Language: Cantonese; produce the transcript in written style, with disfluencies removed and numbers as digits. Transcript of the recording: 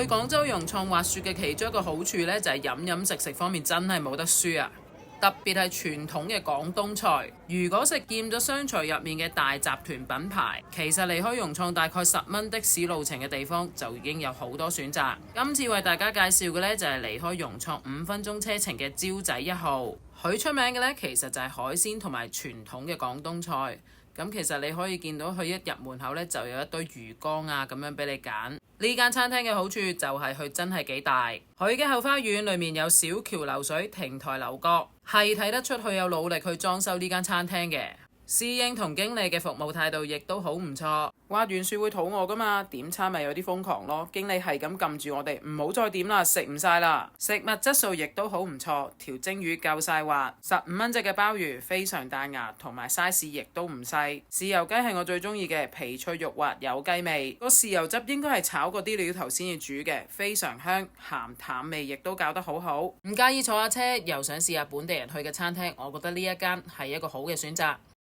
去廣州融創滑雪嘅其中一個好處呢，就係飲食方面真係冇得輸啊！特別係傳統嘅廣東菜，如果食厭咗商場入面嘅大集團品牌，其實離開融創大概10蚊的士路程嘅地方就已經有好多選擇。今次為大家介紹嘅呢，就係離開融創5分鐘車程嘅招仔1號，佢出名嘅呢，其實就係海鮮同埋傳統嘅廣東菜。咁其實你可以見到佢一入門口呢，就有一堆魚缸啊咁樣俾你揀。呢間餐廳嘅好處就係佢真係幾大，佢嘅後花園裏面有小橋流水、亭台樓閣，係睇得出佢有努力去裝修呢間餐廳嘅。侍應同經理嘅服務態度亦都好唔錯。話完雪會肚餓噶嘛，點餐咪有啲瘋狂咯。經理係咁撳住我哋，唔好再點啦，食唔晒啦。食物質素亦都好唔錯，條蒸魚夠晒滑，15蚊隻嘅鮑魚非常彈牙，同埋 size 亦都唔細。豉油雞係我最中意嘅，皮脆肉滑有雞味。個豉油汁應該係炒過啲料頭先至煮嘅，非常香，鹹淡味亦都搞得好好。唔介意坐下車又想試下本地人去嘅餐廳，我覺得呢一間係一個好嘅選擇。